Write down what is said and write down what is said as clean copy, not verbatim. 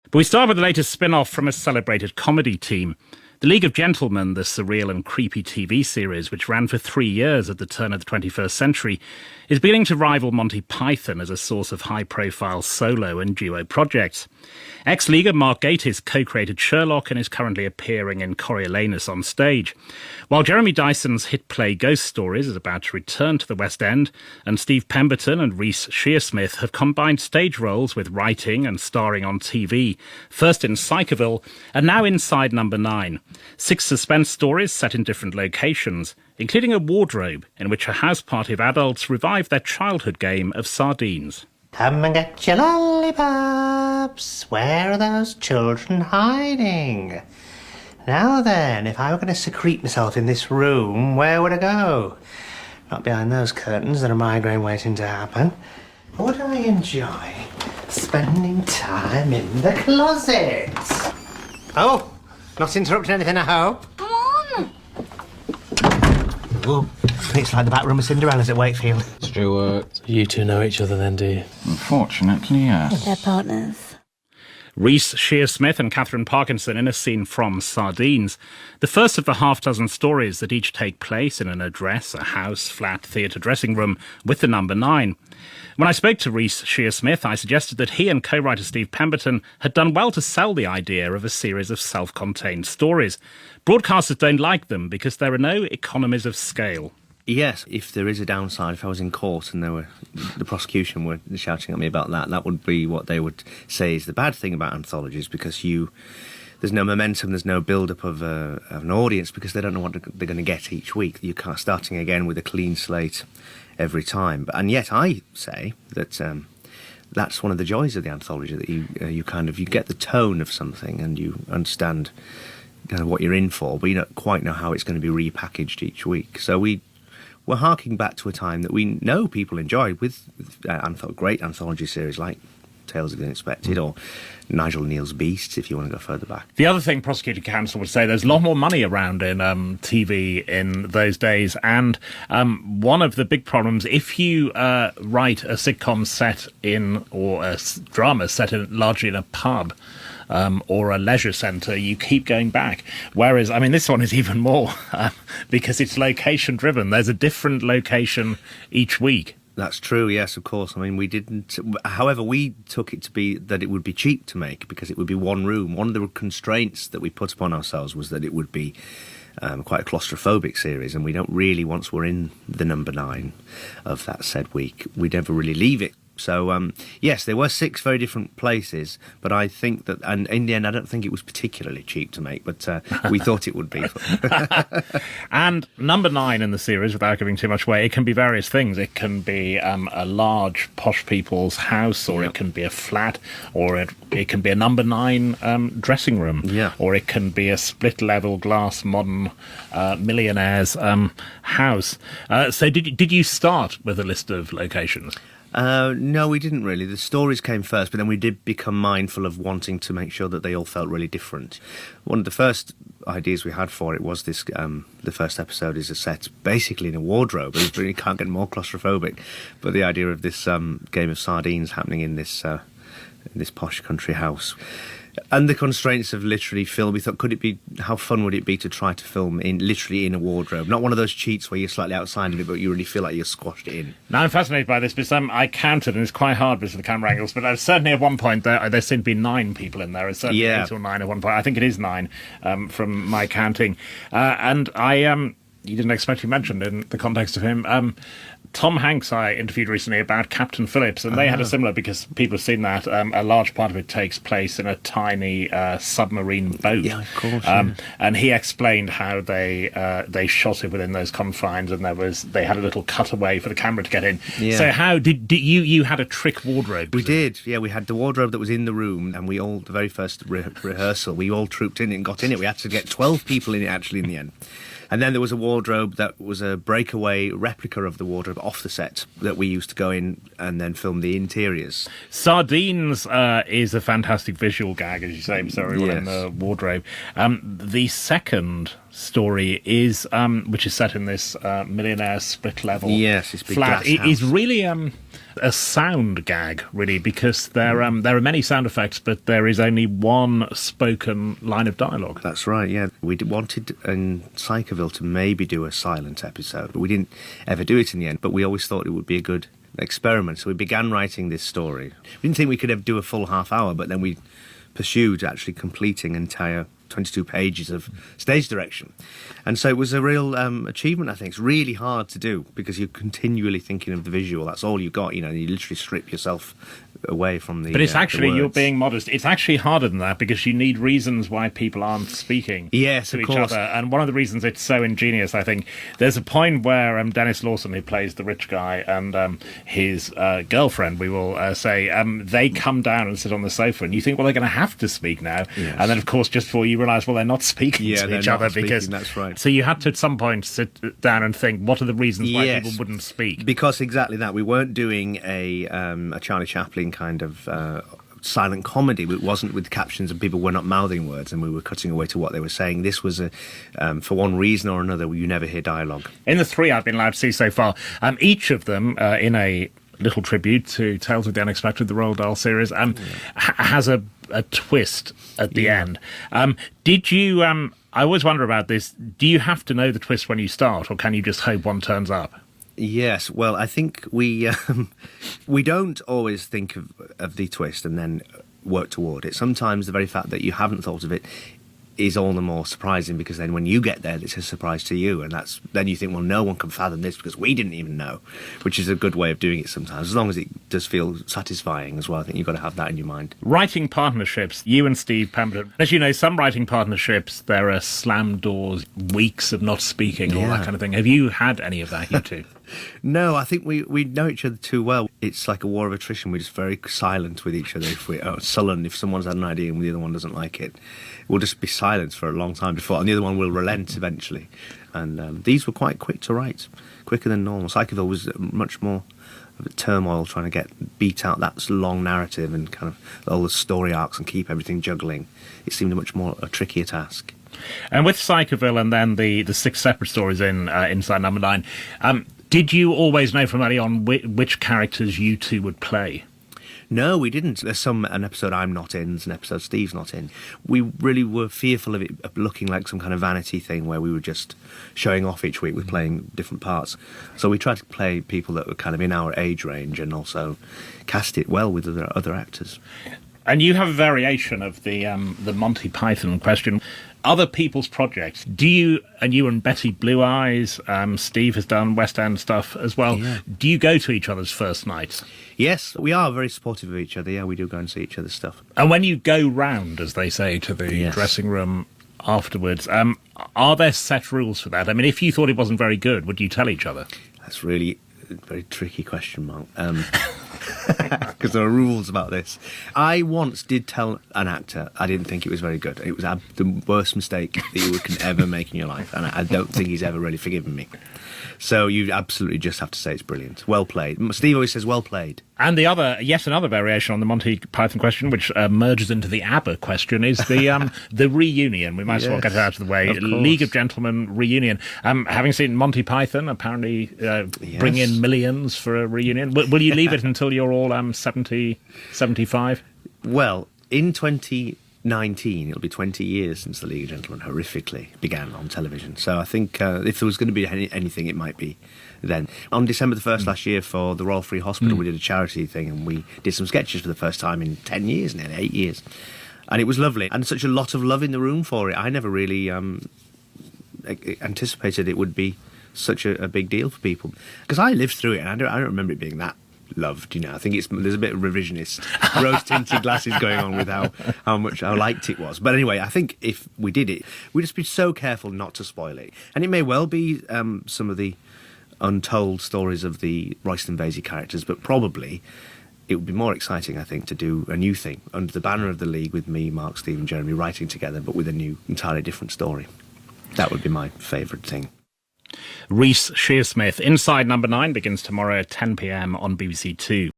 But we start with the latest spin-off from a celebrated comedy team. The League of Gentlemen, the surreal and creepy TV series, which ran for 3 years at the turn of the 21st century, is beginning to rival Monty Python as a source of high-profile solo and duo projects. Ex-Leaguer Mark Gatiss co-created Sherlock and is currently appearing in Coriolanus on stage. While Jeremy Dyson's hit play Ghost Stories is about to return to the West End, and Steve Pemberton and Reece Shearsmith have combined stage roles with writing and starring on TV, first in Psychoville and now inside Number 9. 6 suspense stories set in different locations, including a wardrobe in which a house party of adults revive their childhood game of sardines. Come and get your lollipops. Where are those children hiding? Now then, if I were going to secrete myself in this room, where would I go? Not behind those curtains that are migraine waiting to happen. Would I enjoy spending time in the closet? Oh, not interrupting anything, I hope? Come on! Oh, it's like the back room of Cinderella's at Wakefield. Stuart. You two know each other then, do you? Unfortunately, yes. They're partners. Reece Shearsmith and Catherine Parkinson in a scene from Sardines, the first of the half-dozen stories that each take place in an address, a house, flat, theatre, dressing room with the number 9. When I spoke to Reece Shearsmith, I suggested that he and co-writer Steve Pemberton had done well to sell the idea of a series of self-contained stories. Broadcasters don't like them because there are no economies of scale. Yes, if there is a downside, if I was in court and the prosecution were shouting at me about that, that would be what they would say is the bad thing about anthologies, because there's no momentum, there's no build-up of an audience, because they don't know what they're going to get each week. You can't starting again with a clean slate every time. And yet I say that that's one of the joys of the anthology, that you get the tone of something and you understand kind of what you're in for, but you don't quite know how it's going to be repackaged each week. So we're harking back to a time that we know people enjoy with great anthology series like Tales of the Unexpected or Nigel Neal's Beasts, if you want to go further back. The other thing prosecuting counsel would say, there's a lot more money around in TV in those days, and one of the big problems, if you write a sitcom set in, or a drama set in, largely in a pub, or a leisure centre, you keep going back. Whereas, I mean, this one is even more, because it's location-driven. There's a different location each week. That's true, yes, of course. I mean, we didn't... However, we took it to be that it would be cheap to make, because it would be one room. One of the constraints that we put upon ourselves was that it would be quite a claustrophobic series, and we don't really, once we're in the number 9 of that said week, we never really leave it. So, yes, there were 6 very different places, but I think that, and in the end, I don't think it was particularly cheap to make, but we thought it would be. And number 9 in the series, without giving too much away, it can be various things. It can be a large, posh people's house, or it can be a flat, or it can be a number 9 dressing room, or it can be a split-level glass modern millionaire's house. So did you start with a list of locations? No, we didn't really. The stories came first, but then we did become mindful of wanting to make sure that they all felt really different. One of the first ideas we had for it was this, the first episode is a set basically in a wardrobe. It really can't get more claustrophobic. But the idea of this game of sardines happening in this posh country house. And the constraints of literally film, we thought, how fun would it be to try to film literally in a wardrobe? Not one of those cheats where you're slightly outside of it, but you really feel like you're squashed in. Now, I'm fascinated by this, because I counted, and it's quite hard because of the camera angles, but certainly at one point there seemed to be 9 people in there. It's certainly 8 or 9 at one point. I think it is 9 from my counting. And you didn't expect to be mentioned in the context of him. Tom Hanks I interviewed recently about Captain Phillips, and they had a similar, because people have seen that, a large part of it takes place in a tiny submarine boat. Yeah, of course. And he explained how they shot it within those confines, and they had a little cutaway for the camera to get in. Yeah. So how did you had a trick wardrobe? We did, yeah. We had the wardrobe that was in the room, and we all, the very first rehearsal, we all trooped in it and got in it. We had to get 12 people in it, actually, in the end. And then there was a wardrobe that was a breakaway replica of the wardrobe off the set that we used to go in and then film the interiors. Sardines is a fantastic visual gag, as you say, so everyone in the wardrobe. The second story is, which is set in this millionaire split-level it's big flat, glass house. is really... a sound gag, really, because there are many sound effects, but there is only one spoken line of dialogue. That's right, yeah. We wanted in Psychoville to maybe do a silent episode, but we didn't ever do it in the end, but we always thought it would be a good experiment. So we began writing this story. We didn't think we could ever do a full half hour, but then we pursued actually completing entire 22 pages of stage direction. And so it was a real achievement, I think. It's really hard to do because you're continually thinking of the visual. That's all you've got, you know, you literally strip yourself away from the But it's actually, the you're words. being modest, it's actually harder than that because you need reasons why people aren't speaking Yes, to of each course. other. And one of the reasons it's so ingenious, I think, there's a point where Dennis Lawson, who plays the rich guy, and his girlfriend, we will say, they come down and sit on the sofa, and you think, well, they're going to have to speak now. Yes. And then, of course, just before you realise, well, they're not speaking Yeah, to they're each not other speaking, because that's right. So you had to, at some point, sit down and think, what are the reasons why Yes. people wouldn't speak? Because exactly that. We weren't doing a Charlie Chaplin kind of silent comedy. It wasn't with captions and people were not mouthing words and we were cutting away to what they were saying. This was, for one reason or another, you never hear dialogue. In the three I've been allowed to see so far, each of them, in a little tribute to Tales of the Unexpected, the Roald Dahl series, has a twist at the end. Did you... I always wonder about this. Do you have to know the twist when you start, or can you just hope one turns up? Yes, well, I think we don't always think of the twist and then work toward it. Sometimes the very fact that you haven't thought of it is all the more surprising because then when you get there, it's a surprise to you, and then you think, well, no one can fathom this because we didn't even know, which is a good way of doing it sometimes, as long as it does feel satisfying as well. I think you've got to have that in your mind. Writing partnerships, you and Steve Pemberton. As you know, some writing partnerships, there are slam doors, weeks of not speaking, all that kind of thing. Have you had any of that, you two? No, I think we know each other too well. It's like a war of attrition. We're just very silent with each other. If we're sullen, if someone's had an idea and the other one doesn't like it, we'll just be silent for a long time before, and the other one will relent eventually. And these were quite quick to write, quicker than normal. Psychoville was much more of a turmoil trying to beat out that long narrative and kind of all the story arcs and keep everything juggling. It seemed a trickier task. And with Psychoville and then the 6 separate stories in Inside Number 9, did you always know from early on which characters you two would play? No, we didn't. There's an episode I'm not in, there's an episode Steve's not in. We really were fearful of it looking like some kind of vanity thing where we were just showing off each week with playing different parts. So we tried to play people that were kind of in our age range and also cast it well with other actors. And you have a variation of the Monty Python question. Other people's projects, you and Betty Blue Eyes, Steve has done West End stuff as well. Yeah. Do you go to each other's first nights? Yes, we are very supportive of each other. Yeah, we do go and see each other's stuff. And when you go round, as they say, to the dressing room afterwards, are there set rules for that? I mean, if you thought it wasn't very good, would you tell each other? That's really a very tricky question, Mark. Because there are rules about this. I once did tell an actor I didn't think it was very good. It was the worst mistake that you can ever make in your life, and I don't think he's ever really forgiven me. So you absolutely just have to say it's brilliant. Well played. Steve always says, well played. And yet another variation on the Monty Python question, which merges into the ABBA question, is the reunion. We might as well get it out of the way. League of Gentlemen reunion. Having seen Monty Python apparently bring in millions for a reunion, will you leave it until you're all 70, 75? Well, in 2019, it'll be 20 years since the League of Gentlemen horrifically began on television. So I think if there was going to be anything, it might be then. On December the 1st last year for the Royal Free Hospital, we did a charity thing and we did some sketches for the first time in 10 years, nearly 8 years. And it was lovely. And such a lot of love in the room for it. I never really anticipated it would be such a big deal for people. Because I lived through it and I don't remember it being that loved, you know. I think there's a bit of revisionist rose-tinted glasses going on with how liked it was. But anyway, I think if we did it, we'd just be so careful not to spoil it. And it may well be some of the untold stories of the Royston Vasey characters, but probably it would be more exciting, I think, to do a new thing under the banner of the League with me, Mark, Steve and Jeremy writing together, but with a new, entirely different story. That would be my favourite thing. Reece Shearsmith. Inside Number 9 begins tomorrow at 10 p.m. on BBC Two.